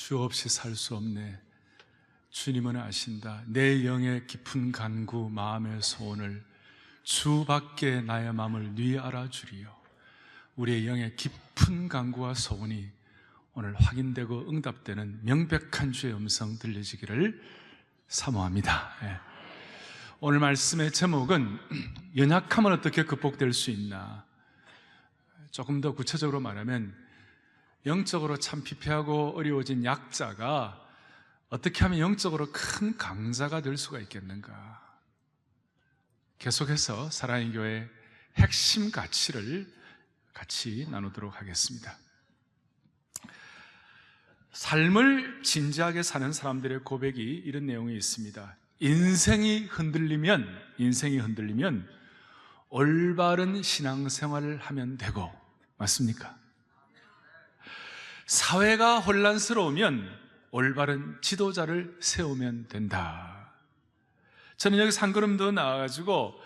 주 없이 살 수 없네. 주님은 아신다. 내 영의 깊은 간구 마음의 소원을 주밖에 나의 마음을 네 알아주리요. 우리의 영의 깊은 간구와 소원이 오늘 확인되고 응답되는 명백한 주의 음성 들려지기를 사모합니다. 오늘 말씀의 제목은 연약함은 어떻게 극복될 수 있나. 조금 더 구체적으로 말하면 영적으로 참 피폐하고 어려워진 약자가 어떻게 하면 영적으로 큰 강자가 될 수가 있겠는가. 계속해서 사랑의 교회의 핵심 가치를 같이 나누도록 하겠습니다. 삶을 진지하게 사는 사람들의 고백이 이런 내용이 있습니다. 인생이 흔들리면 올바른 신앙생활을 하면 되고, 맞습니까? 사회가 혼란스러우면 올바른 지도자를 세우면 된다. 저는 여기서 한 걸음 더 나아가지고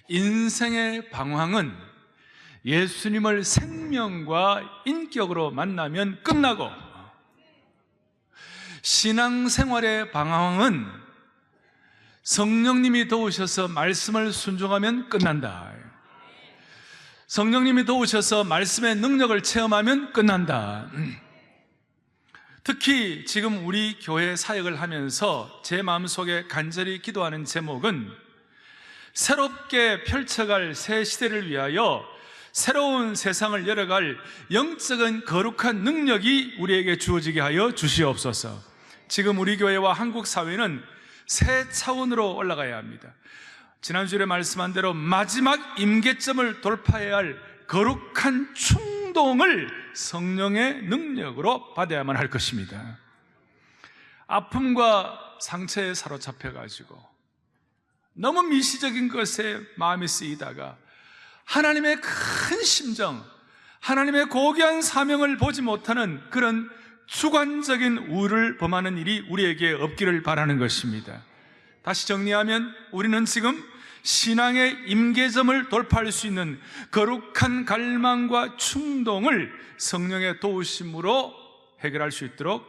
인생의 방황은 예수님을 생명과 인격으로 만나면 끝나고, 신앙생활의 방황은 성령님이 도우셔서 말씀을 순종하면 끝난다. 성령님이 도우셔서 말씀의 능력을 체험하면 끝난다. 특히 지금 우리 교회 사역을 하면서 제 마음속에 간절히 기도하는 제목은 새롭게 펼쳐갈 새 시대를 위하여 새로운 세상을 열어갈 영적인 거룩한 능력이 우리에게 주어지게 하여 주시옵소서. 지금 우리 교회와 한국 사회는 새 차원으로 올라가야 합니다. 지난주에 말씀한 대로 마지막 임계점을 돌파해야 할 거룩한 충동을 성령의 능력으로 받아야만 할 것입니다. 아픔과 상처에 사로잡혀가지고 너무 미시적인 것에 마음이 쓰이다가 하나님의 큰 심정, 하나님의 고귀한 사명을 보지 못하는 그런 주관적인 우를 범하는 일이 우리에게 없기를 바라는 것입니다. 다시 정리하면 우리는 지금 신앙의 임계점을 돌파할 수 있는 거룩한 갈망과 충동을 성령의 도우심으로 해결할 수 있도록,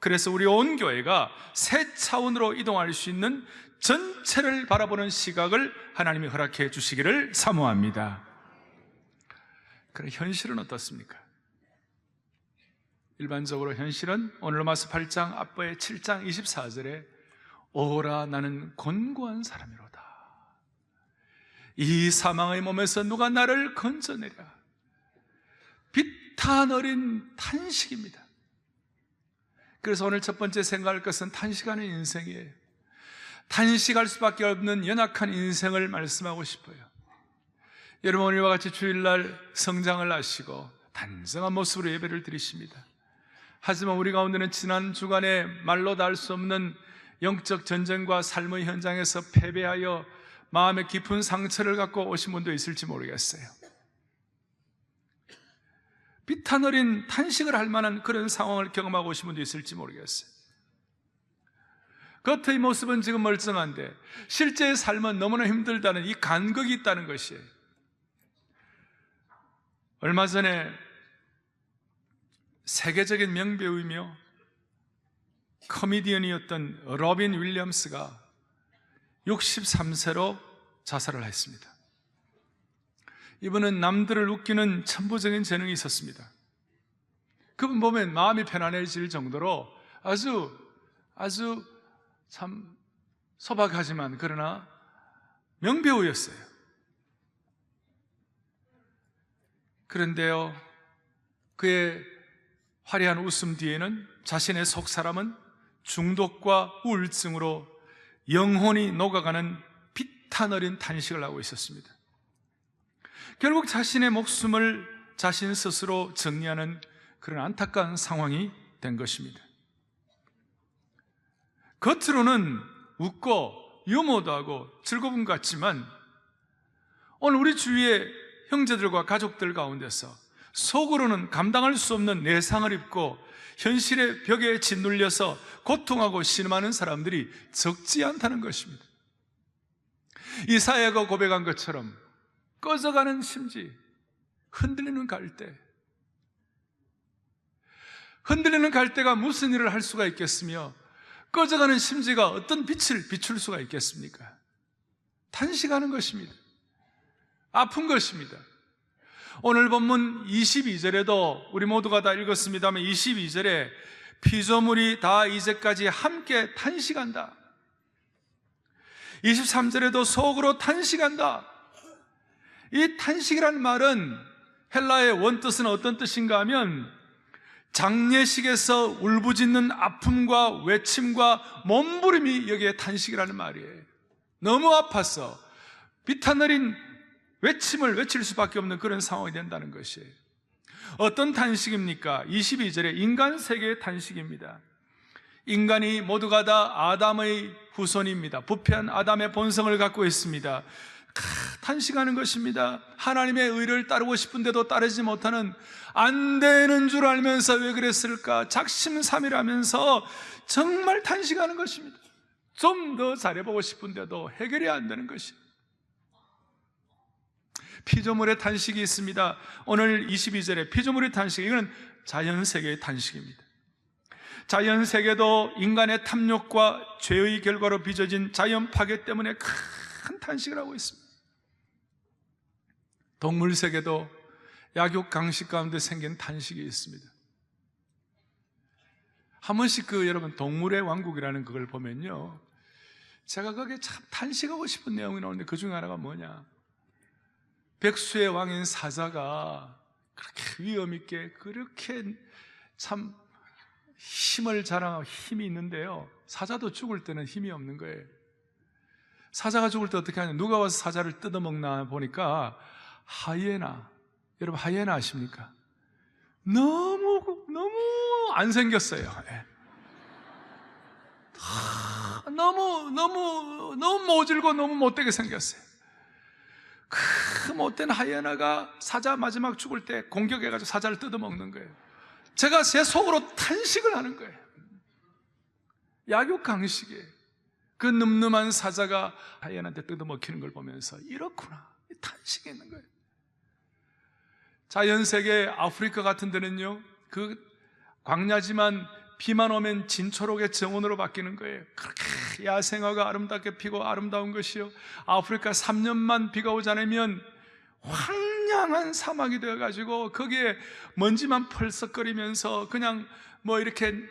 그래서 우리 온 교회가 새 차원으로 이동할 수 있는 전체를 바라보는 시각을 하나님이 허락해 주시기를 사모합니다. 그럼 현실은 어떻습니까? 일반적으로 현실은 오늘 로마서 8장 앞부의 7장 24절에 오라 나는 곤고한 사람이로다. 이 사망의 몸에서 누가 나를 건져내랴. 비탄 어린 탄식입니다. 그래서 오늘 첫 번째 생각할 것은 탄식하는 인생이에요. 탄식할 수밖에 없는 연약한 인생을 말씀하고 싶어요. 여러분, 오늘과 같이 주일날 성장을 하시고 단정한 모습으로 예배를 드리십니다. 하지만 우리 가운데는 지난 주간에 말로 다 할 수 없는 영적 전쟁과 삶의 현장에서 패배하여 마음의 깊은 상처를 갖고 오신 분도 있을지 모르겠어요. 비탄 어린 탄식을 할 만한 그런 상황을 경험하고 오신 분도 있을지 모르겠어요. 겉의 모습은 지금 멀쩡한데 실제의 삶은 너무나 힘들다는 이 간극이 있다는 것이에요. 얼마 전에 세계적인 명배우이며 코미디언이었던 로빈 윌리엄스가 63세로 자살을 했습니다. 이분은 남들을 웃기는 천부적인 재능이 있었습니다. 그분 보면 마음이 편안해질 정도로 아주 참 소박하지만 그러나 명배우였어요. 그런데요, 그의 화려한 웃음 뒤에는 자신의 속사람은 중독과 우울증으로 영혼이 녹아가는 비탄 어린 탄식을 하고 있었습니다. 결국 자신의 목숨을 자신 스스로 정리하는 그런 안타까운 상황이 된 것입니다. 겉으로는 웃고 유머도 하고 즐거운 것 같지만 오늘 우리 주위의 형제들과 가족들 가운데서 속으로는 감당할 수 없는 내상을 입고 현실의 벽에 짓눌려서 고통하고 신음하는 사람들이 적지 않다는 것입니다. 이사야가 고백한 것처럼 꺼져가는 심지, 흔들리는 갈대, 흔들리는 갈대가 무슨 일을 할 수가 있겠으며 꺼져가는 심지가 어떤 빛을 비출 수가 있겠습니까? 탄식하는 것입니다. 아픈 것입니다. 오늘 본문 22절에도 우리 모두가 다 읽었습니다만 22절에 피조물이 다 이제까지 함께 탄식한다. 23절에도 속으로 탄식한다. 이 탄식이라는 말은 헬라의 원뜻은 어떤 뜻인가 하면 장례식에서 울부짖는 아픔과 외침과 몸부림이 여기에 탄식이라는 말이에요. 너무 아파서 비탄어린 외침을 외칠 수밖에 없는 그런 상황이 된다는 것이에요. 어떤 탄식입니까? 22절에 인간 세계의 탄식입니다. 인간이 모두가 다 아담의 후손입니다. 부패한 아담의 본성을 갖고 있습니다. 탄식하는 것입니다. 하나님의 의를 따르고 싶은데도 따르지 못하는, 안 되는 줄 알면서 왜 그랬을까 작심삼일하면서 정말 탄식하는 것입니다. 좀 더 잘해보고 싶은데도 해결이 안 되는 것입니다. 피조물의 탄식이 있습니다. 오늘 22절에 피조물의 탄식, 이건 자연세계의 탄식입니다. 자연세계도 인간의 탐욕과 죄의 결과로 빚어진 자연 파괴 때문에 큰 탄식을 하고 있습니다. 동물세계도 약육 강식 가운데 생긴 탄식이 있습니다. 한 번씩 여러분 동물의 왕국이라는 그걸 보면요, 제가 거기에 참 탄식하고 싶은 내용이 나오는데 그 중에 하나가 뭐냐, 백수의 왕인 사자가 그렇게 위엄있게 그렇게 참 힘을 자랑하고 힘이 있는데요, 사자도 죽을 때는 힘이 없는 거예요. 사자가 죽을 때 어떻게 하냐, 누가 와서 사자를 뜯어먹나 보니까 하이에나, 여러분 하이에나 아십니까? 너무 안 생겼어요. 너무 모질고 너무 못되게 생겼어요. 그 못된 하이에나가 사자 마지막 죽을 때 공격해가지고 사자를 뜯어먹는 거예요. 제가 제 속으로 탄식을 하는 거예요. 약육강식에 그 늠름한 사자가 하이에나한테 뜯어먹히는 걸 보면서 이렇구나, 탄식이 있는 거예요. 자연세계 아프리카 같은 데는요, 그 광야지만 비만 오면 진초록의 정원으로 바뀌는 거예요. 그렇게 야생화가 아름답게 피고 아름다운 것이요, 아프리카 3년만 비가 오지 않으면 황량한 사막이 되어가지고 거기에 먼지만 펄썩거리면서 그냥 뭐 이렇게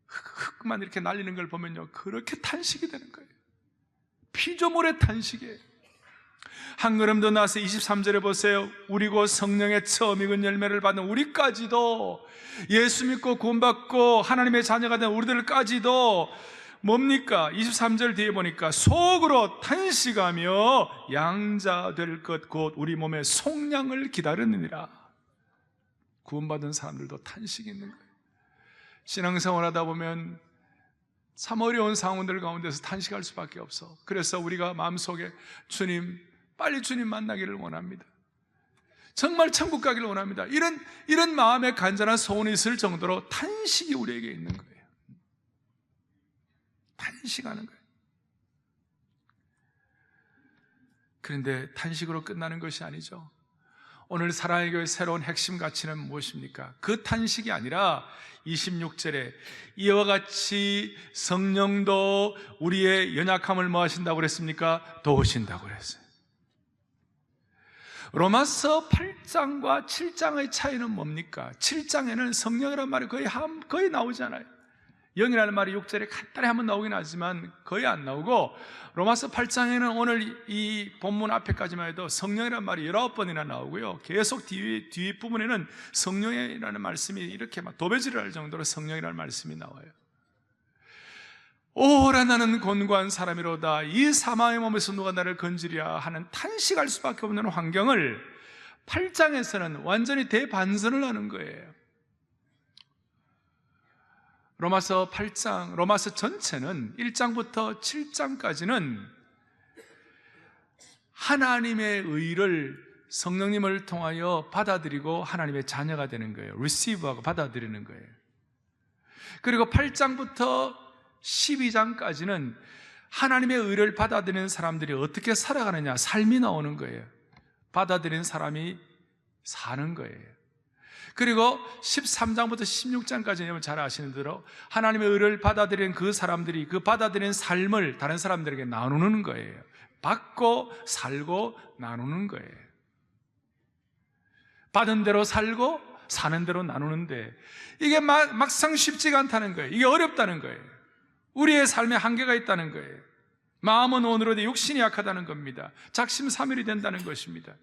흙만 이렇게 날리는 걸 보면요, 그렇게 탄식이 되는 거예요. 피조물의 탄식이에요. 한 걸음 더 나서 23절에 보세요. 우리 곧 성령의 처음 익은 열매를 받는 우리까지도, 예수 믿고 구원받고 하나님의 자녀가 된 우리들까지도 뭡니까? 23절 뒤에 보니까 속으로 탄식하며 양자 될 것 곧 우리 몸의 속량을 기다리느니라. 구원받은 사람들도 탄식이 있는 거예요. 신앙생활 하다 보면 참 어려운 상황들 가운데서 탄식할 수밖에 없어. 그래서 우리가 마음속에 주님, 빨리 주님 만나기를 원합니다. 정말 천국 가기를 원합니다. 이런 마음의 간절한 소원이 있을 정도로 탄식이 우리에게 있는 거예요. 탄식하는 거예요. 그런데 탄식으로 끝나는 것이 아니죠. 오늘 사랑의 교회 새로운 핵심 가치는 무엇입니까? 그 탄식이 아니라 26절에 이와 같이 성령도 우리의 연약함을 뭐 하신다고 그랬습니까? 도우신다고 그랬어요. 로마서 8장과 7장의 차이는 뭡니까? 7장에는 성령이라는 말이 거의 나오지 않아요. 영이라는 말이 6절에 간단히 한번 나오긴 하지만 거의 안 나오고, 로마서 8장에는 오늘 이 본문 앞에까지만 해도 성령이라는 말이 19번이나 나오고요, 계속 뒷부분에는 성령이라는 말씀이 이렇게 막 도배질을 할 정도로 성령이라는 말씀이 나와요. 오라 나는 곤고한 사람이로다, 이 사망의 몸에서 누가 나를 건지랴 하는 탄식할 수밖에 없는 환경을 8장에서는 완전히 대반전을 하는 거예요. 로마서 8장, 로마서 전체는 1장부터 7장까지는 하나님의 의를 성령님을 통하여 받아들이고 하나님의 자녀가 되는 거예요. receive하고 받아들이는 거예요. 그리고 8장부터 12장까지는 하나님의 의를 받아들이는 사람들이 어떻게 살아가느냐, 삶이 나오는 거예요. 받아들인 사람이 사는 거예요. 그리고 13장부터 16장까지 여러분 잘 아시는 대로 하나님의 의를 받아들인 그 사람들이 그 받아들인 삶을 다른 사람들에게 나누는 거예요. 받고 살고 나누는 거예요. 받은 대로 살고 사는 대로 나누는데 이게 막상 쉽지가 않다는 거예요. 이게 어렵다는 거예요. 우리의 삶에 한계가 있다는 거예요. 마음은 온으로되 육신이 약하다는 겁니다. 작심삼일이 된다는 것입니다.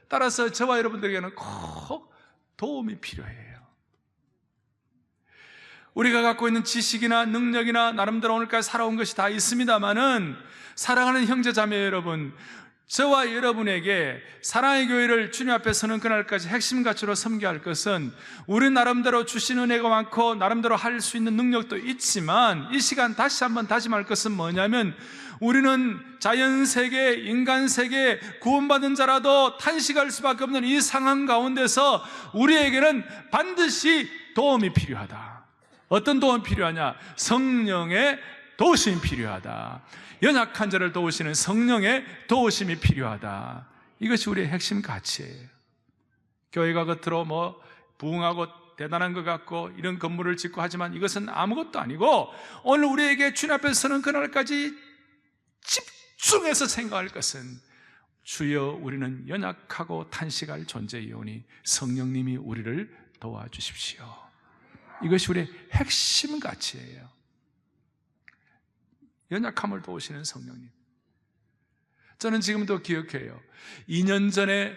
따라서 저와 여러분들에게는 꼭 도움이 필요해요. 우리가 갖고 있는 지식이나 능력이나 나름대로 오늘까지 살아온 것이 다 있습니다마는 사랑하는 형제 자매 여러분, 저와 여러분에게 사랑의 교회를 주님 앞에 서는 그날까지 핵심 가치로 섬겨야 할 것은 우리 나름대로 주신 은혜가 많고 나름대로 할 수 있는 능력도 있지만 이 시간 다시 한번 다짐할 것은 뭐냐면 우리는 자연세계, 인간세계, 구원받은 자라도 탄식할 수밖에 없는 이 상황 가운데서 우리에게는 반드시 도움이 필요하다. 어떤 도움이 필요하냐? 성령의 도우심이 필요하다. 연약한 자를 도우시는 성령의 도우심이 필요하다. 이것이 우리의 핵심 가치예요. 교회가 겉으로 부흥하고 대단한 것 같고 이런 건물을 짓고 하지만 이것은 아무것도 아니고 오늘 우리에게 주님 앞에 서는 그날까지 집중해서 생각할 것은 주여 우리는 연약하고 탄식할 존재이오니 성령님이 우리를 도와주십시오. 이것이 우리의 핵심 가치예요. 연약함을 도우시는 성령님. 저는 지금도 기억해요. 2년 전에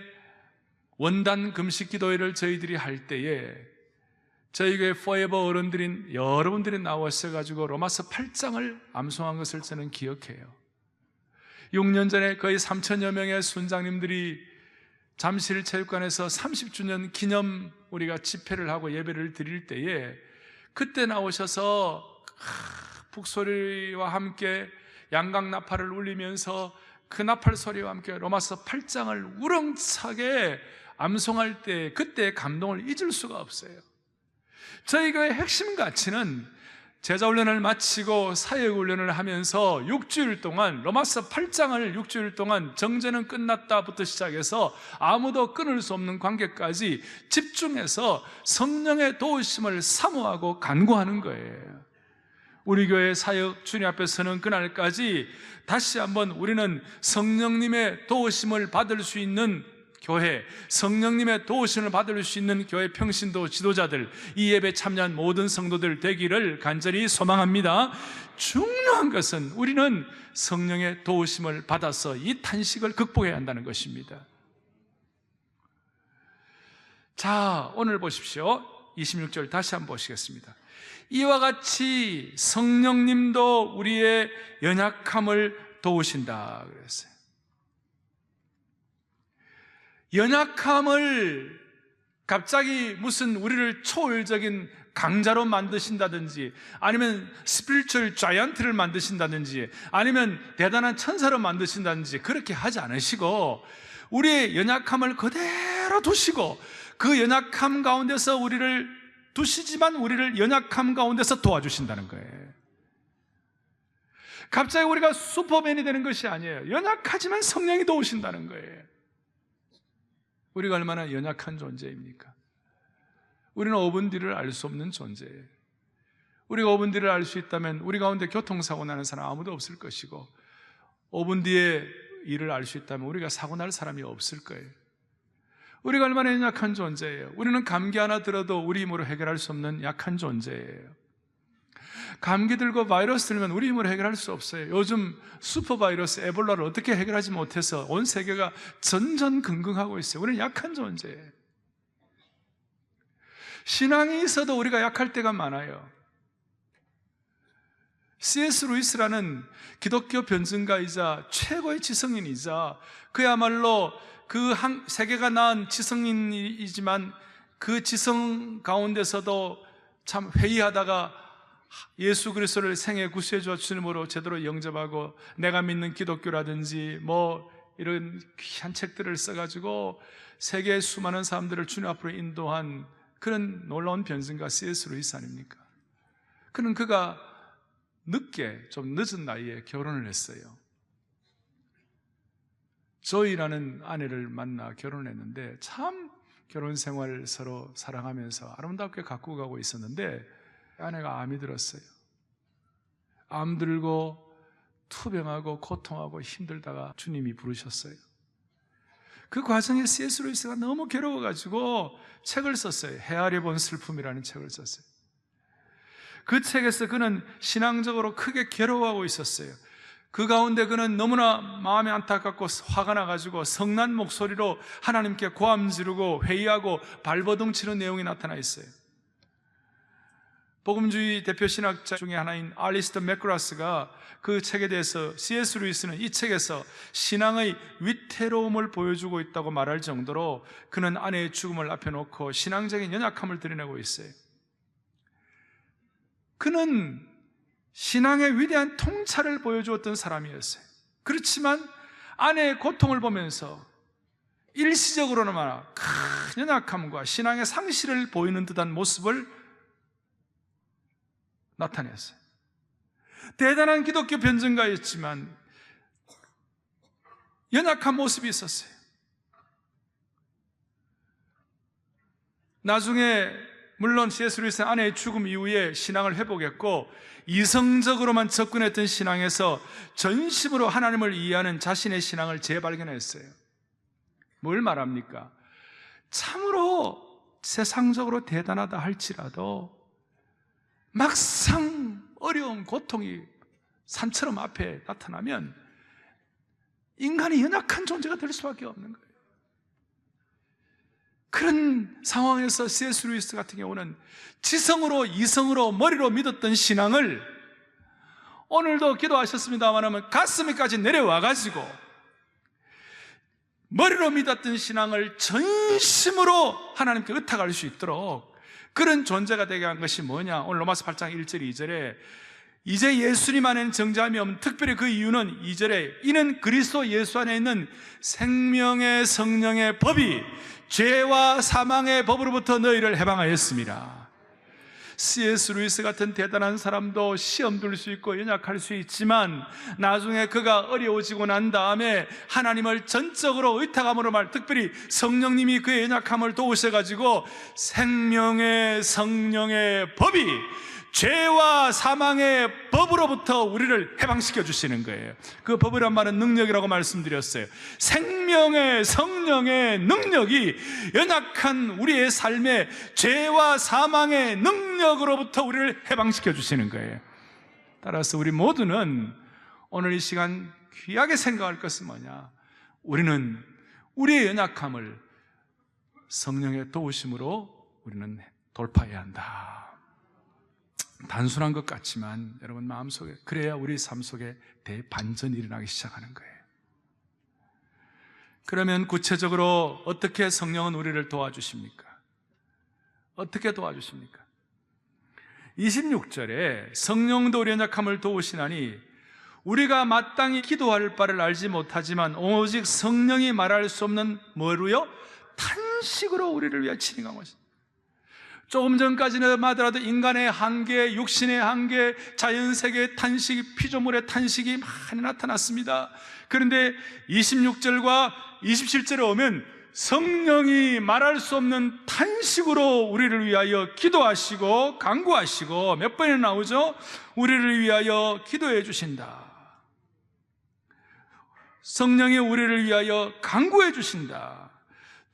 원단 금식 기도회를 저희들이 할 때에 저희 교회 포에버 어른들인 여러분들이 나오셔가지고 로마서 8장을 암송한 것을 저는 기억해요. 6년 전에 거의 3천여 명의 순장님들이 잠실체육관에서 30주년 기념 우리가 집회를 하고 예배를 드릴 때에 그때 나오셔서 북소리와 함께 양각 나팔을 울리면서 그 나팔 소리와 함께 로마서 8장을 우렁차게 암송할 때 그때의 감동을 잊을 수가 없어요. 저희 교회의 핵심 가치는 제자훈련을 마치고 사역훈련을 하면서 6주일 동안 로마서 8장을 6주일 동안 정죄는 끝났다부터 시작해서 아무도 끊을 수 없는 관계까지 집중해서 성령의 도우심을 사모하고 간구하는 거예요. 우리 교회 사역 주님 앞에 서는 그날까지 다시 한번 우리는 성령님의 도우심을 받을 수 있는 교회, 성령님의 도우심을 받을 수 있는 교회 평신도 지도자들, 이 예배에 참여한 모든 성도들 되기를 간절히 소망합니다. 중요한 것은 우리는 성령의 도우심을 받아서 이 탄식을 극복해야 한다는 것입니다. 자, 오늘 보십시오. 26절 다시 한번 보시겠습니다. 이와 같이 성령님도 우리의 연약함을 도우신다 그랬어요. 연약함을 갑자기 무슨 우리를 초월적인 강자로 만드신다든지 아니면 스피리추얼 자이언트를 만드신다든지 아니면 대단한 천사로 만드신다든지 그렇게 하지 않으시고 우리의 연약함을 그대로 두시고 그 연약함 가운데서 우리를 두시지만 우리를 연약함 가운데서 도와주신다는 거예요. 갑자기 우리가 슈퍼맨이 되는 것이 아니에요. 연약하지만 성령이 도우신다는 거예요. 우리가 얼마나 연약한 존재입니까? 우리는 5분 뒤를 알 수 없는 존재예요. 우리가 5분 뒤를 알 수 있다면 우리 가운데 교통사고 나는 사람 아무도 없을 것이고 5분 뒤에 일을 알 수 있다면 우리가 사고 날 사람이 없을 거예요. 우리가 얼마나 연약한 존재예요. 우리는 감기 하나 들어도 우리 힘으로 해결할 수 없는 약한 존재예요. 감기 들고 바이러스 들면 우리 힘으로 해결할 수 없어요. 요즘 슈퍼바이러스 에볼라를 어떻게 해결하지 못해서 온 세계가 전전긍긍하고 있어요. 우리는 약한 존재예요. 신앙이 있어도 우리가 약할 때가 많아요. C.S. 루이스라는 기독교 변증가이자 최고의 지성인이자 그야말로 그 세계가 낳은 지성인이지만 그 지성 가운데서도 참 회의하다가 예수 그리스도를 생애 구세주와 주님으로 제대로 영접하고 내가 믿는 기독교라든지 이런 귀한 책들을 써가지고 세계의 수많은 사람들을 주님 앞으로 인도한 그런 놀라운 변증가 C.S. 루이스 아닙니까? 그가 좀 늦은 나이에 결혼을 했어요. 조이라는 아내를 만나 결혼을 했는데 참 결혼 생활을 서로 사랑하면서 아름답게 가꾸고 가고 있었는데 아내가 암이 들었어요. 암 들고 투병하고 고통하고 힘들다가 주님이 부르셨어요. 그 과정에 C.S. 루이스가 너무 괴로워가지고 책을 썼어요. 헤아려 본 슬픔이라는 책을 썼어요. 그 책에서 그는 신앙적으로 크게 괴로워하고 있었어요. 그 가운데 그는 너무나 마음이 안타깝고 화가 나가지고 성난 목소리로 하나님께 고함 지르고 회의하고 발버둥 치는 내용이 나타나 있어요. 복음주의 대표 신학자 중에 하나인 알리스터 맥그라스가 그 책에 대해서 C.S. 루이스는 이 책에서 신앙의 위태로움을 보여주고 있다고 말할 정도로 그는 아내의 죽음을 앞에 놓고 신앙적인 연약함을 드러내고 있어요. 그는 신앙의 위대한 통찰을 보여주었던 사람이었어요. 그렇지만 아내의 고통을 보면서 일시적으로나마 큰 연약함과 신앙의 상실을 보이는 듯한 모습을 나타냈어요. 대단한 기독교 변증가였지만 연약한 모습이 있었어요. 나중에 물론 C.S. 루이스는 아내의 죽음 이후에 신앙을 회복했고 이성적으로만 접근했던 신앙에서 전심으로 하나님을 이해하는 자신의 신앙을 재발견했어요. 뭘 말합니까? 참으로 세상적으로 대단하다 할지라도 막상 어려운 고통이 산처럼 앞에 나타나면 인간이 연약한 존재가 될 수밖에 없는 거예요. 그런 상황에서 C.S. 루이스 같은 경우는 지성으로 이성으로 머리로 믿었던 신앙을 오늘도 기도하셨습니다만 가슴에까지 내려와가지고 머리로 믿었던 신앙을 전심으로 하나님께 의탁할 수 있도록 그런 존재가 되게 한 것이 뭐냐? 오늘 로마서 8장 1절 2절에 이제 예수님 안에는 정죄함이 없는, 특별히 그 이유는 2절에 이는 그리스도 예수 안에 있는 생명의 성령의 법이 죄와 사망의 법으로부터 너희를 해방하였습니다. C.S. 루이스 같은 대단한 사람도 시험 들 수 있고 연약할 수 있지만 나중에 그가 어려워지고 난 다음에 하나님을 전적으로 의탁함으로 특별히 성령님이 그의 연약함을 도우셔가지고 생명의 성령의 법이 죄와 사망의 법으로부터 우리를 해방시켜 주시는 거예요. 그 법이란 말은 능력이라고 말씀드렸어요. 생명의 성령의 능력이 연약한 우리의 삶에 죄와 사망의 능력으로부터 우리를 해방시켜 주시는 거예요. 따라서 우리 모두는 오늘 이 시간 귀하게 생각할 것은 뭐냐? 우리는 우리의 연약함을 성령의 도우심으로 우리는 돌파해야 한다. 단순한 것 같지만 여러분 마음속에 그래야 우리 삶 속에 대반전이 일어나기 시작하는 거예요. 그러면 구체적으로 어떻게 성령은 우리를 도와주십니까? 어떻게 도와주십니까? 26절에 성령도 우리 연약함을 도우시나니 우리가 마땅히 기도할 바를 알지 못하지만 오직 성령이 말할 수 없는 뭐로요? 탄식으로 우리를 위하여 친행하십니다. 조금 전까지는 하더라도 인간의 한계, 육신의 한계, 자연세계의 탄식, 피조물의 탄식이 많이 나타났습니다. 그런데 26절과 27절에 오면 성령이 말할 수 없는 탄식으로 우리를 위하여 기도하시고 간구하시고 몇 번이나 나오죠? 우리를 위하여 기도해 주신다. 성령이 우리를 위하여 간구해 주신다.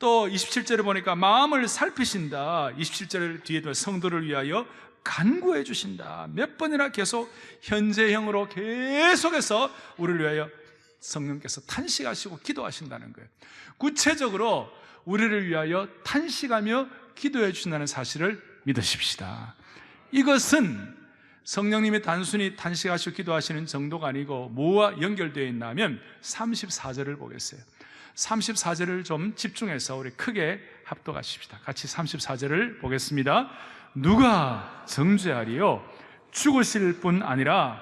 또 27절에 보니까 마음을 살피신다. 27절 뒤에도 성도를 위하여 간구해 주신다. 몇 번이나 계속 현재형으로 계속해서 우리를 위하여 성령께서 탄식하시고 기도하신다는 거예요. 구체적으로 우리를 위하여 탄식하며 기도해 주신다는 사실을 믿으십시다. 이것은 성령님이 단순히 탄식하시고 기도하시는 정도가 아니고 뭐와 연결되어 있냐면 34절을 보겠어요. 34절을 좀 집중해서 우리 크게 합독하십시다. 같이 34절을 보겠습니다. 누가 정죄하리요? 죽으실 뿐 아니라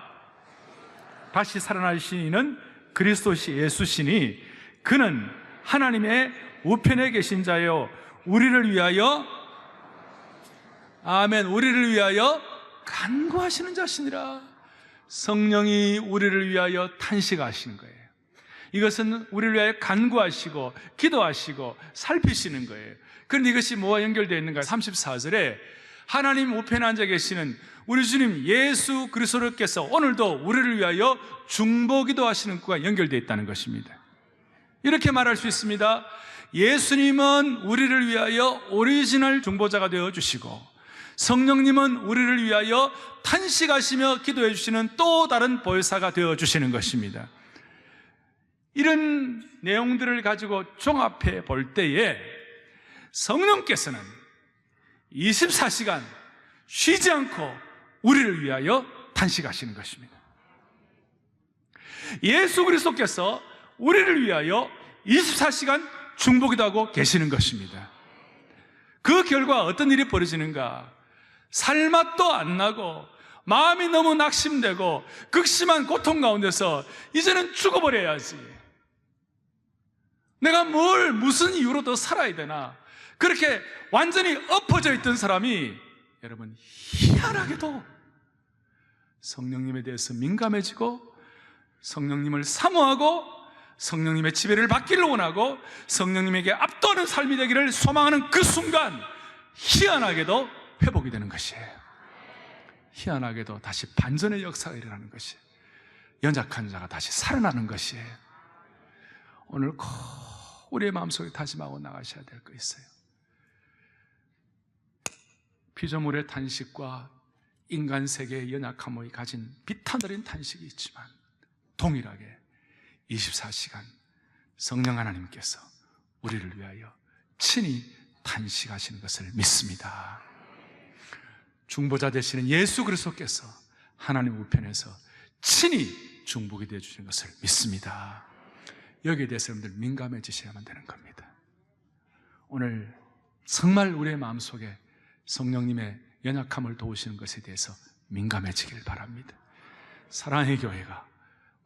다시 살아나신 이는 그리스도 예수시니 그는 하나님의 우편에 계신 자요 우리를 위하여 아멘 우리를 위하여 간구하시는 자시니라. 성령이 우리를 위하여 탄식하시는 거예요. 이것은 우리를 위하여 간구하시고 기도하시고 살피시는 거예요. 그런데 이것이 뭐와 연결되어 있는가? 34절에 하나님 우편에 앉아 계시는 우리 주님 예수 그리스도께서 오늘도 우리를 위하여 중보기도 하시는 것과 연결되어 있다는 것입니다. 이렇게 말할 수 있습니다. 예수님은 우리를 위하여 오리지널 중보자가 되어주시고, 성령님은 우리를 위하여 탄식하시며 기도해 주시는 또 다른 보혜사가 되어주시는 것입니다. 이런 내용들을 가지고 종합해 볼 때에 성령께서는 24시간 쉬지 않고 우리를 위하여 탄식하시는 것입니다. 예수 그리스도께서 우리를 위하여 24시간 중보기도 하고 계시는 것입니다. 그 결과 어떤 일이 벌어지는가? 살맛도 안 나고 마음이 너무 낙심되고 극심한 고통 가운데서 이제는 죽어버려야지, 내가 무슨 이유로 더 살아야 되나, 그렇게 완전히 엎어져 있던 사람이 여러분 희한하게도 성령님에 대해서 민감해지고 성령님을 사모하고 성령님의 지배를 받기를 원하고 성령님에게 압도하는 삶이 되기를 소망하는 그 순간 희한하게도 회복이 되는 것이에요. 희한하게도 다시 반전의 역사가 일어나는 것이에요. 연약한 자가 다시 살아나는 것이에요. 오늘 꼭 우리의 마음속에 다짐하고 나가셔야 될 거 있어요. 피조물의 탄식과 인간 세계의 연약함이 가진 비탄어린 탄식이 있지만 동일하게 24시간 성령 하나님께서 우리를 위하여 친히 탄식하시는 것을 믿습니다. 중보자 되시는 예수 그리스도께서 하나님 우편에서 친히 중보게 되어 주시는 것을 믿습니다. 여기에 대해서 여러분들 민감해지셔야만 되는 겁니다. 오늘 정말 우리의 마음속에 성령님의 연약함을 도우시는 것에 대해서 민감해지길 바랍니다. 사랑의 교회가,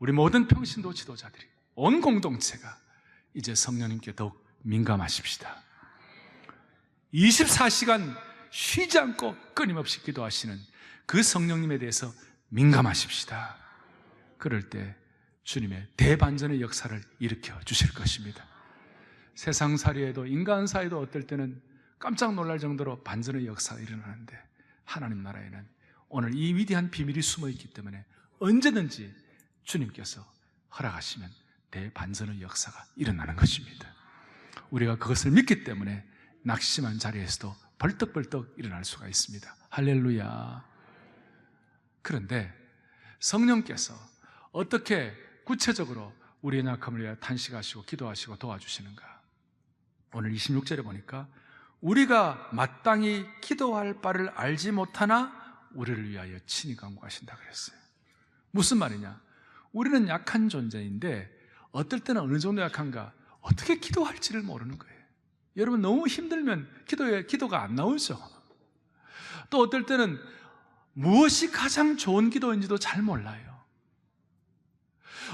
우리 모든 평신도 지도자들이, 온 공동체가 이제 성령님께 더욱 민감하십시다. 24시간 쉬지 않고 끊임없이 기도하시는 그 성령님에 대해서 민감하십시다. 그럴 때 주님의 대반전의 역사를 일으켜 주실 것입니다. 세상살이에도 인간사에도 어떨 때는 깜짝 놀랄 정도로 반전의 역사가 일어나는데, 하나님 나라에는 오늘 이 위대한 비밀이 숨어 있기 때문에 언제든지 주님께서 허락하시면 대반전의 역사가 일어나는 것입니다. 우리가 그것을 믿기 때문에 낙심한 자리에서도 벌떡벌떡 일어날 수가 있습니다. 할렐루야. 그런데 성령께서 어떻게 구체적으로 우리의 약함을 위하여 탄식하시고 기도하시고 도와주시는가? 오늘 26절에 보니까 우리가 마땅히 기도할 바를 알지 못하나 우리를 위하여 친히 간구하신다 그랬어요. 무슨 말이냐? 우리는 약한 존재인데 어떨 때는 어느 정도 약한가? 어떻게 기도할지를 모르는 거예요. 여러분 너무 힘들면 기도가 안 나오죠. 또 어떨 때는 무엇이 가장 좋은 기도인지도 잘 몰라요.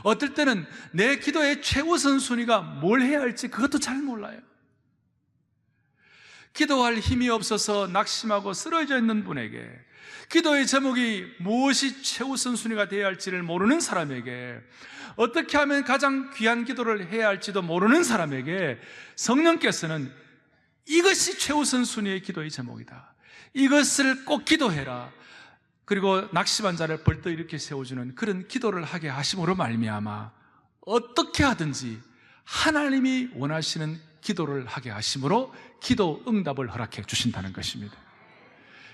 어떨 때는 내 기도의 최우선 순위가 뭘 해야 할지 그것도 잘 몰라요. 기도할 힘이 없어서 낙심하고 쓰러져 있는 분에게, 기도의 제목이 무엇이 최우선 순위가 되어야 할지를 모르는 사람에게, 어떻게 하면 가장 귀한 기도를 해야 할지도 모르는 사람에게 성령께서는 이것이 최우선 순위의 기도의 제목이다, 이것을 꼭 기도해라, 그리고 낙심한 자를 벌떡 일으켜 세워주는 그런 기도를 하게 하심으로 말미암아 어떻게 하든지 하나님이 원하시는 기도를 하게 하심으로 기도 응답을 허락해 주신다는 것입니다.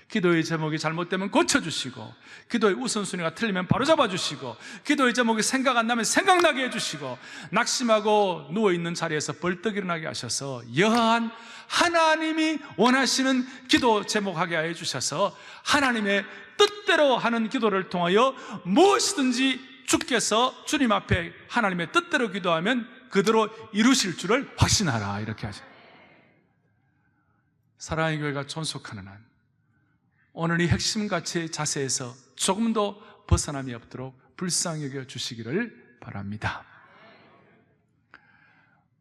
기도의 제목이 잘못되면 고쳐주시고, 기도의 우선순위가 틀리면 바로잡아 주시고, 기도의 제목이 생각 안 나면 생각나게 해주시고, 낙심하고 누워있는 자리에서 벌떡 일어나게 하셔서 여하한 하나님이 원하시는 기도 제목하게 해주셔서 하나님의 뜻대로 하는 기도를 통하여 무엇이든지 주께서 주님 앞에 하나님의 뜻대로 기도하면 그대로 이루실 줄을 확신하라, 이렇게 하죠. 사랑의 교회가 존속하는 한 오늘 이 핵심 가치의 자세에서 조금도 벗어남이 없도록 불쌍히 여겨 주시기를 바랍니다.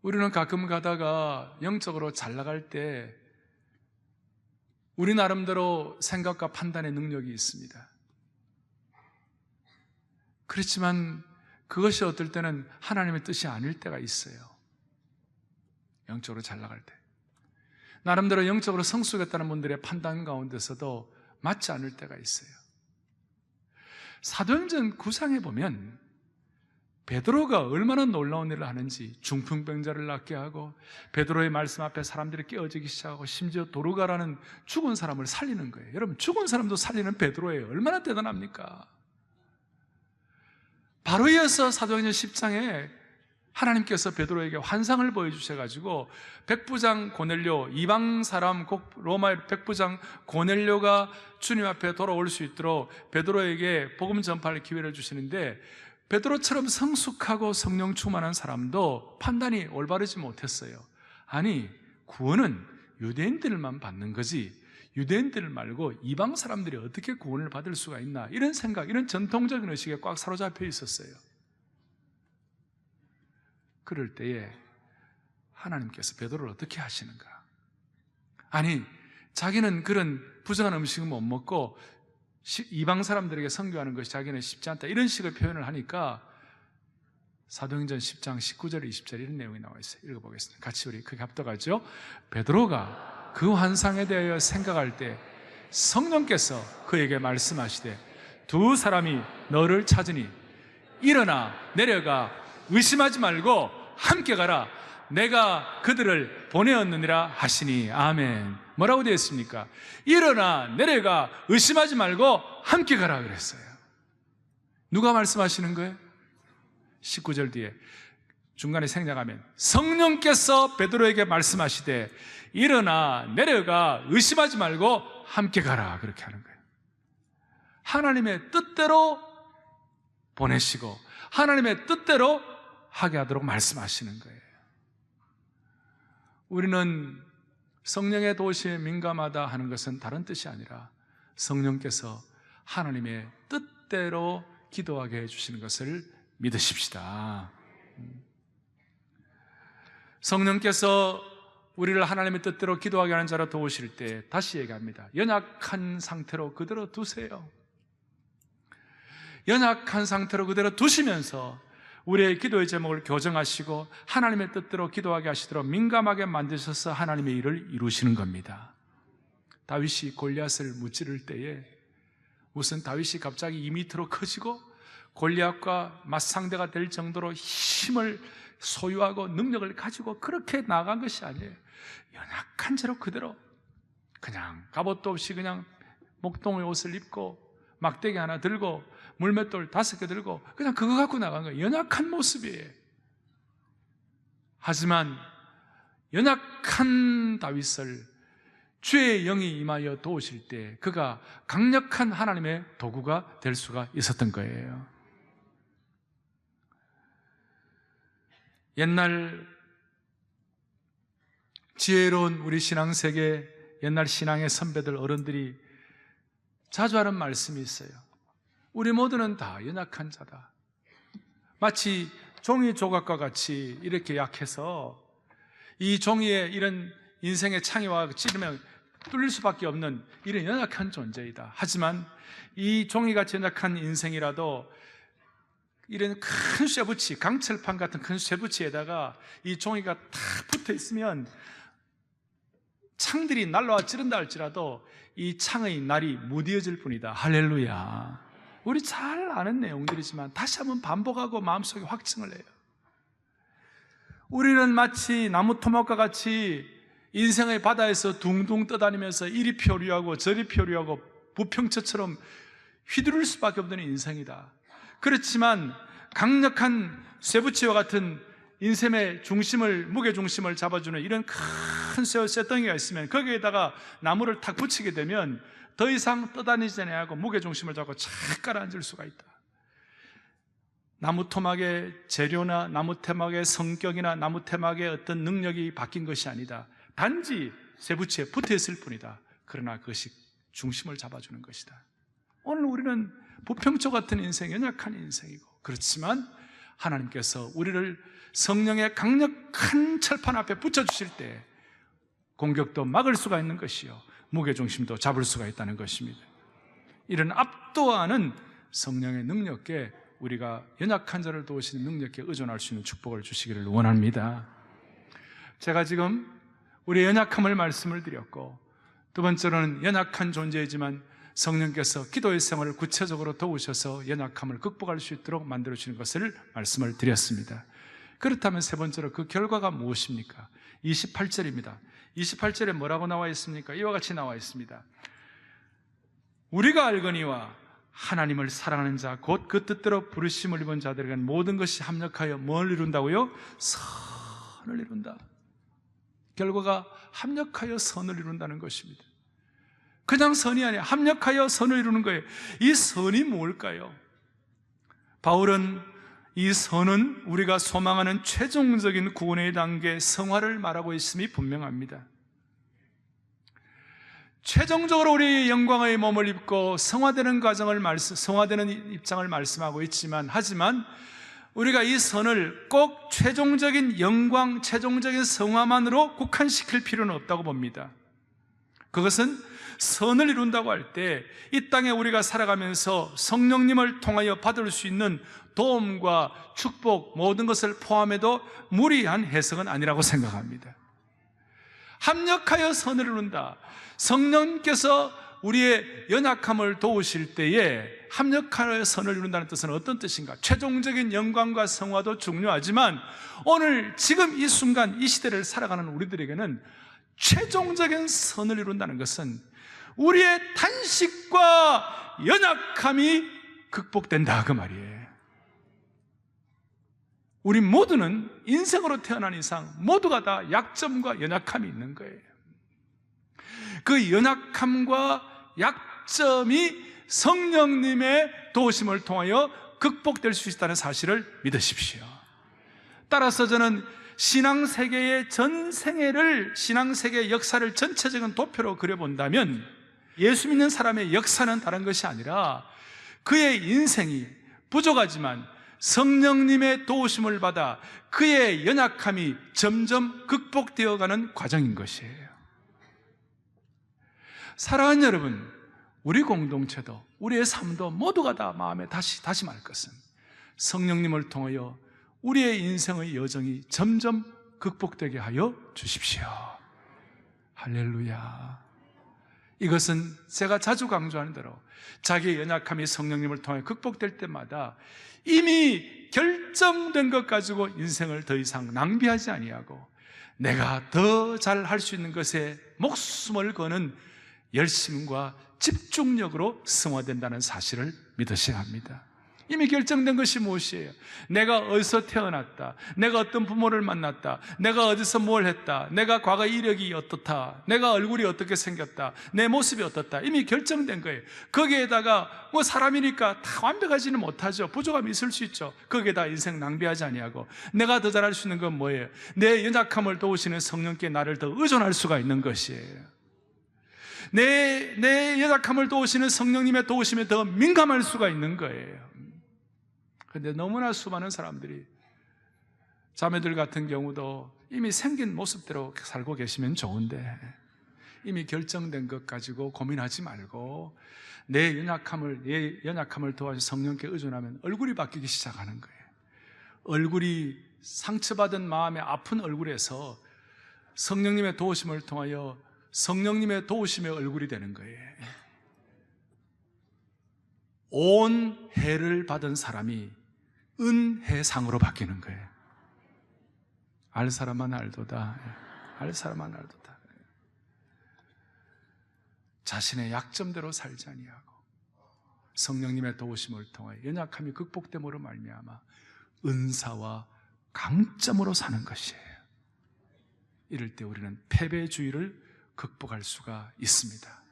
우리는 가끔 가다가 영적으로 잘 나갈 때 우리 나름대로 생각과 판단의 능력이 있습니다. 그렇지만 그것이 어떨 때는 하나님의 뜻이 아닐 때가 있어요. 영적으로 잘 나갈 때 나름대로 영적으로 성숙했다는 분들의 판단 가운데서도 맞지 않을 때가 있어요. 사도행전 9장에 보면 베드로가 얼마나 놀라운 일을 하는지, 중풍병자를 낫게 하고 베드로의 말씀 앞에 사람들이 깨어지기 시작하고 심지어 도르가라는 죽은 사람을 살리는 거예요. 여러분, 죽은 사람도 살리는 베드로예요. 얼마나 대단합니까? 바로 이어서 사도행전 10장에 하나님께서 베드로에게 환상을 보여주셔가지고 백부장 고넬료, 이방 사람 로마의 백부장 고넬료가 주님 앞에 돌아올 수 있도록 베드로에게 복음 전파할 기회를 주시는데, 베드로처럼 성숙하고 성령 충만한 사람도 판단이 올바르지 못했어요. 아니, 구원은 유대인들만 받는 거지 유대인들 말고 이방 사람들이 어떻게 구원을 받을 수가 있나, 이런 생각, 이런 전통적인 의식에 꽉 사로잡혀 있었어요. 그럴 때에 하나님께서 베드로를 어떻게 하시는가? 아니, 자기는 그런 부정한 음식은 못 먹고 이방 사람들에게 선교하는 것이 자기는 쉽지 않다, 이런 식의 표현을 하니까 사도행전 10장 19절 20절 이런 내용이 나와 있어요. 읽어보겠습니다. 같이 우리 크게 합독하죠. 베드로가 그 환상에 대하여 생각할 때 성령께서 그에게 말씀하시되 두 사람이 너를 찾으니 일어나 내려가 의심하지 말고 함께 가라. 내가 그들을 보내었느니라 하시니. 아멘. 뭐라고 되어 있습니까? 일어나 내려가 의심하지 말고 함께 가라 그랬어요. 누가 말씀하시는 거예요? 19절 뒤에 중간에 생략하면 성령께서 베드로에게 말씀하시되 일어나 내려가 의심하지 말고 함께 가라, 그렇게 하는 거예요. 하나님의 뜻대로 보내시고 하나님의 뜻대로 하게 하도록 말씀하시는 거예요. 우리는 성령의 도시에 민감하다 하는 것은 다른 뜻이 아니라 성령께서 하나님의 뜻대로 기도하게 해주시는 것을 믿으십시다. 성령께서 우리를 하나님의 뜻대로 기도하게 하는 자로 도우실 때, 다시 얘기합니다, 연약한 상태로 그대로 두세요. 연약한 상태로 그대로 두시면서 우리의 기도의 제목을 교정하시고 하나님의 뜻대로 기도하게 하시도록 민감하게 만드셔서 하나님의 일을 이루시는 겁니다. 다윗이 골리앗을 무찌를 때에 우선 다윗이 갑자기 2m로 커지고 골리앗과 맞상대가 될 정도로 힘을 소유하고 능력을 가지고 그렇게 나아간 것이 아니에요. 연약한 채로 그대로 그냥 갑옷도 없이 그냥 목동의 옷을 입고 막대기 하나 들고 물맷돌 5개 들고 그냥 그거 갖고 나간 거예요. 연약한 모습이에요. 하지만 연약한 다윗을 주의 영이 임하여 도우실 때 그가 강력한 하나님의 도구가 될 수가 있었던 거예요. 옛날 지혜로운 우리 신앙세계 옛날 신앙의 선배들 어른들이 자주 하는 말씀이 있어요. 우리 모두는 다 연약한 자다. 마치 종이 조각과 같이 이렇게 약해서 이 종이에 이런 인생의 창이와 찌르면 뚫릴 수밖에 없는 이런 연약한 존재이다. 하지만 이 종이같이 연약한 인생이라도 이런 큰 쇠붙이, 강철판 같은 큰 쇠붙이에다가 이 종이가 탁 붙어 있으면 창들이 날라와 찌른다 할지라도 이 창의 날이 무뎌질 뿐이다. 할렐루야. 우리 잘 아는 내용들이지만 다시 한번 반복하고 마음속에 확증을 해요. 우리는 마치 나무 토막과 같이 인생의 바다에서 둥둥 떠다니면서 이리 표류하고 저리 표류하고 부평처처럼 휘두를 수밖에 없는 인생이다. 그렇지만 강력한 쇠붙이와 같은 인생의 중심을, 무게 중심을 잡아주는 이런 큰 쇠덩이가 있으면 거기에다가 나무를 탁 붙이게 되면 더 이상 떠다니지 않고 무게 중심을 잡고 착 가라앉을 수가 있다. 나무 토막의 재료나 나무 토막의 성격이나 나무 토막의 어떤 능력이 바뀐 것이 아니다. 단지 쇠붙이에 붙어 있을 뿐이다. 그러나 그것이 중심을 잡아주는 것이다. 오늘 우리는 부평초 같은 인생, 연약한 인생이고, 그렇지만 하나님께서 우리를 성령의 강력한 철판 앞에 붙여주실 때 공격도 막을 수가 있는 것이요, 무게중심도 잡을 수가 있다는 것입니다. 이런 압도하는 성령의 능력에 우리가 연약한 자를 도우시는 능력에 의존할 수 있는 축복을 주시기를 원합니다. 제가 지금 우리의 연약함을 말씀을 드렸고, 두 번째로는 연약한 존재이지만 성령께서 기도의 생활을 구체적으로 도우셔서 연약함을 극복할 수 있도록 만들어주시는 것을 말씀을 드렸습니다. 그렇다면 세 번째로 그 결과가 무엇입니까? 28절입니다. 28절에 뭐라고 나와 있습니까? 이와 같이 나와 있습니다. 우리가 알거니와 하나님을 사랑하는 자 곧 그 뜻대로 부르심을 입은 자들에게는 모든 것이 합력하여 뭘 이룬다고요? 선을 이룬다. 결과가 합력하여 선을 이룬다는 것입니다. 그냥 선이 아니라 합력하여 선을 이루는 거예요. 이 선이 뭘까요? 바울은 이 선은 우리가 소망하는 최종적인 구원의 단계 성화를 말하고 있음이 분명합니다. 최종적으로 우리의 영광의 몸을 입고 성화되는 성화되는 입장을 말씀하고 있지만, 하지만 우리가 이 선을 꼭 최종적인 영광, 최종적인 성화만으로 국한시킬 필요는 없다고 봅니다. 그것은 선을 이룬다고 할 때 이 땅에 우리가 살아가면서 성령님을 통하여 받을 수 있는 도움과 축복, 모든 것을 포함해도 무리한 해석은 아니라고 생각합니다. 합력하여 선을 이룬다. 성령께서 우리의 연약함을 도우실 때에 합력하여 선을 이룬다는 뜻은 어떤 뜻인가? 최종적인 영광과 성화도 중요하지만 오늘 지금 이 순간 이 시대를 살아가는 우리들에게는 최종적인 선을 이룬다는 것은 우리의 탄식과 연약함이 극복된다, 그 말이에요. 우리 모두는 인생으로 태어난 이상 모두가 다 약점과 연약함이 있는 거예요. 그 연약함과 약점이 성령님의 도우심을 통하여 극복될 수 있다는 사실을 믿으십시오. 따라서 저는 신앙세계의 전 생애를, 신앙세계의 역사를 전체적인 도표로 그려본다면 예수 믿는 사람의 역사는 다른 것이 아니라 그의 인생이 부족하지만 성령님의 도우심을 받아 그의 연약함이 점점 극복되어가는 과정인 것이에요. 사랑하는 여러분, 우리 공동체도 우리의 삶도 모두가 다 마음에 다시 말 것은 성령님을 통하여 우리의 인생의 여정이 점점 극복되게 하여 주십시오. 할렐루야. 이것은 제가 자주 강조하는 대로 자기의 연약함이 성령님을 통해 극복될 때마다 이미 결정된 것 가지고 인생을 더 이상 낭비하지 아니하고 내가 더 잘 할 수 있는 것에 목숨을 거는 열심과 집중력으로 승화된다는 사실을 믿으셔야 합니다. 이미 결정된 것이 무엇이에요? 내가 어디서 태어났다, 내가 어떤 부모를 만났다, 내가 어디서 뭘 했다, 내가 과거 이력이 어떻다, 내가 얼굴이 어떻게 생겼다, 내 모습이 어떻다, 이미 결정된 거예요. 거기에다가 뭐 사람이니까 다 완벽하지는 못하죠. 부족함이 있을 수 있죠. 거기에다 인생 낭비하지 아니하고 내가 더 잘할 수 있는 건 뭐예요? 내 연약함을 도우시는 성령께 나를 더 의존할 수가 있는 것이에요. 내 연약함을 도우시는 성령님의 도우심에 더 민감할 수가 있는 거예요. 그런데 너무나 수많은 사람들이, 자매들 같은 경우도 이미 생긴 모습대로 살고 계시면 좋은데 이미 결정된 것 가지고 고민하지 말고 내 연약함을 도와서 성령께 의존하면 얼굴이 바뀌기 시작하는 거예요. 얼굴이 상처받은 마음의 아픈 얼굴에서 성령님의 도우심을 통하여 성령님의 도우심의 얼굴이 되는 거예요. 온 해를 받은 사람이 은혜상으로 바뀌는 거예요. 알 사람만 알도다. 알 사람만 알도다. 자신의 약점대로 살지 아니하고 성령님의 도우심을 통해 연약함이 극복됨으로 말미암아 은사와 강점으로 사는 것이에요. 이럴 때 우리는 패배주의를 극복할 수가 있습니다.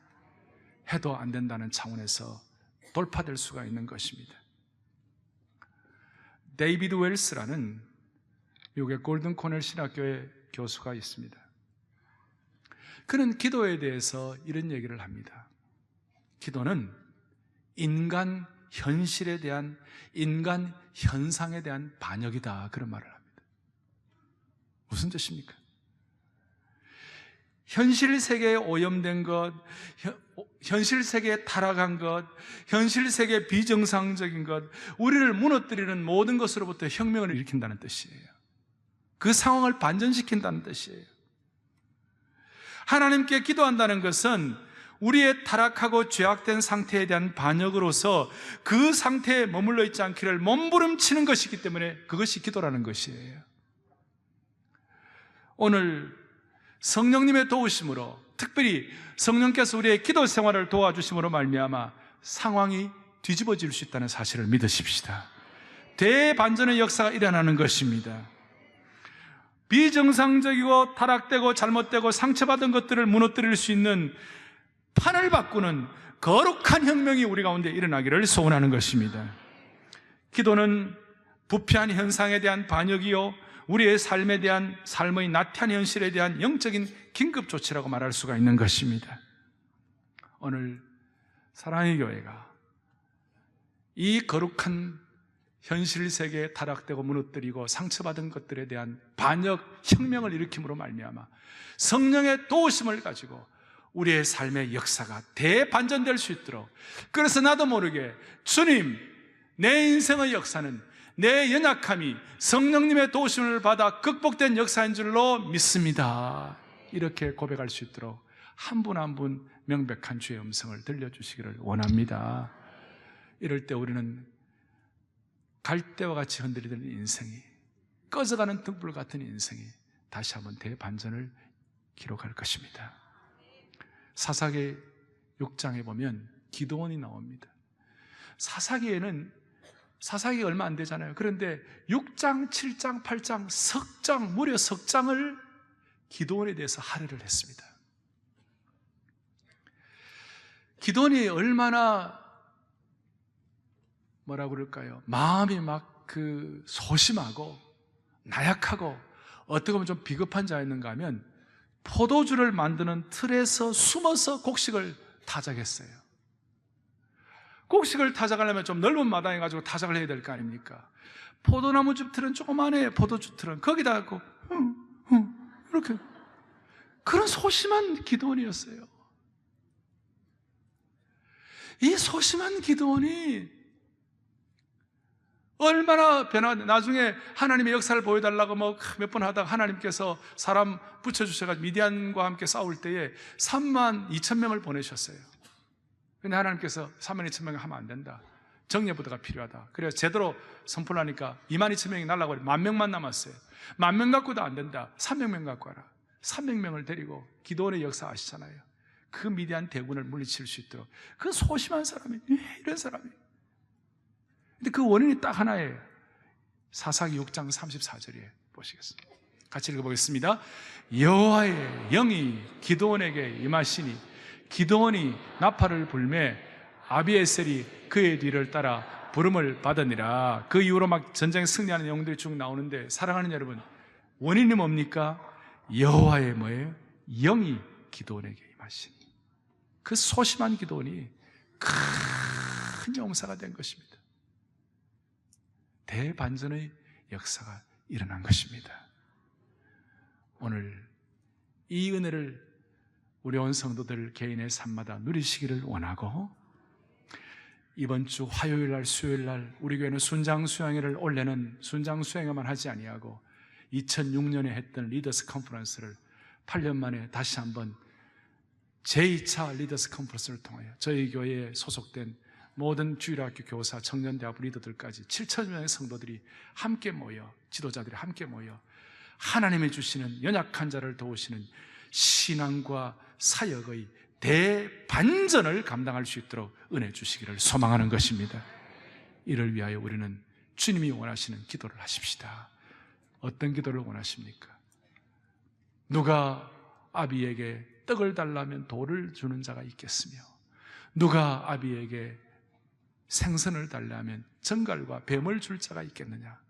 해도 안 된다는 차원에서 돌파될 수가 있는 것입니다. 데이비드 웰스라는 미국의 골든 코넬 신학교의 교수가 있습니다. 그는 기도에 대해서 이런 얘기를 합니다. 기도는 인간 현실에 대한, 인간 현상에 대한 반역이다, 그런 말을 합니다. 무슨 뜻입니까? 현실 세계에 오염된 것, 현실 세계에 타락한 것, 현실 세계에 비정상적인 것, 우리를 무너뜨리는 모든 것으로부터 혁명을 일으킨다는 뜻이에요. 그 상황을 반전시킨다는 뜻이에요. 하나님께 기도한다는 것은 우리의 타락하고 죄악된 상태에 대한 반역으로서 그 상태에 머물러 있지 않기를 몸부림치는 것이기 때문에 그것이 기도라는 것이에요. 오늘 성령님의 도우심으로, 특별히 성령께서 우리의 기도 생활을 도와주심으로 말미암아 상황이 뒤집어질 수 있다는 사실을 믿으십시다. 대반전의 역사가 일어나는 것입니다. 비정상적이고 타락되고 잘못되고 상처받은 것들을 무너뜨릴 수 있는 판을 바꾸는 거룩한 혁명이 우리 가운데 일어나기를 소원하는 것입니다. 기도는 부패한 현상에 대한 반역이요, 우리의 삶에 대한, 삶의 나태한 현실에 대한 영적인 긴급조치라고 말할 수가 있는 것입니다. 오늘 사랑의 교회가 이 거룩한 현실 세계에 타락되고 무너뜨리고 상처받은 것들에 대한 반역 혁명을 일으킴으로 말미암아 성령의 도우심을 가지고 우리의 삶의 역사가 대반전될 수 있도록, 그래서 나도 모르게 주님, 내 인생의 역사는 내 연약함이 성령님의 도우심을 받아 극복된 역사인 줄로 믿습니다, 이렇게 고백할 수 있도록 한 분 한 분 명백한 주의 음성을 들려주시기를 원합니다. 이럴 때 우리는 갈대와 같이 흔들리는 인생이, 꺼져가는 등불 같은 인생이 다시 한번 대반전을 기록할 것입니다. 사사기 6장에 보면 기드온이 나옵니다. 사사기가 얼마 안 되잖아요. 그런데 6장, 7장, 8장, 석장, 무려 석장을 기드온에 대해서 할애를 했습니다. 기드온이 얼마나 뭐라고 그럴까요? 마음이 막 소심하고 나약하고 어떻게 보면 좀 비겁한 자였는가 하면 포도주를 만드는 틀에서 숨어서 곡식을 타작했어요. 곡식을 타작하려면 좀 넓은 마당에 가지고 타작을 해야 될 거 아닙니까? 포도나무 집 틀은 조그만해. 포도주 틀은 거기다 갖고 이렇게, 그런 소심한 기드온이었어요. 이 소심한 기드온이 얼마나 나중에 하나님의 역사를 보여달라고 몇 번 하다가 하나님께서 사람 붙여주셔가지고 미디안과 함께 싸울 때에 32,000명을 보내셨어요. 근데 하나님께서 32,000명 하면 안 된다, 정예부대가 필요하다. 그래서 제대로 선포를 하니까 22,000명이 날라고 10,000명만 남았어요. 10,000명 갖고도 안 된다, 300명 갖고 와라. 300명을 데리고 기드온의 역사 아시잖아요. 그 미디안 대군을 물리칠 수 있도록, 그 소심한 사람이, 이런 사람이. 근데 그 원인이 딱 하나예요. 사사기 6장 34절에 보시겠습니다. 같이 읽어보겠습니다. 여호와의 영이 기드온에게 임하시니 기드온이 나팔을 불매 아비에셀이 그의 뒤를 따라 부름을 받으니라. 그 이후로 막 전쟁에 승리하는 영웅들이 쭉 나오는데, 사랑하는 여러분, 원인이 뭡니까? 여호와의 뭐예요? 영이 기드온에게 임하시니, 그 소심한 기드온이 큰 용사가 된 것입니다. 대반전의 역사가 일어난 것입니다. 오늘 이 은혜를 우리 온 성도들 개인의 삶마다 누리시기를 원하고, 이번 주 화요일날 수요일날 우리 교회는 순장수양회를 올해는 순장수양회만 하지 아니하고 2006년에 했던 리더스 컨퍼런스를 8년 만에 다시 한번 제2차 리더스 컨퍼런스를 통하여 저희 교회에 소속된 모든 주일학교 교사, 청년대학 리더들까지 7,000명의 성도들이 함께 모여, 지도자들이 함께 모여 하나님이 주시는 연약한 자를 도우시는 신앙과 사역의 대반전을 감당할 수 있도록 은혜 주시기를 소망하는 것입니다. 이를 위하여 우리는 주님이 원하시는 기도를 하십시다. 어떤 기도를 원하십니까? 누가 아비에게 떡을 달라면 돌을 주는 자가 있겠으며, 누가 아비에게 생선을 달라면 정갈과 뱀을 줄 자가 있겠느냐?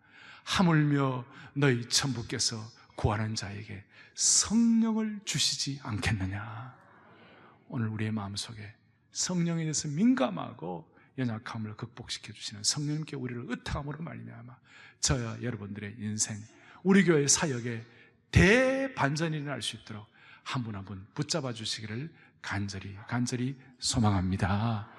하물며 너희 천부께서 구하는 자에게 성령을 주시지 않겠느냐? 오늘 우리의 마음속에 성령에 대해서 민감하고 연약함을 극복시켜 주시는 성령님께 우리를 의탁함으로 말미암아 저와 여러분들의 인생, 우리 교회 사역에 대반전이 일어날 수 있도록 한 분 한 분 붙잡아 주시기를 간절히 소망합니다.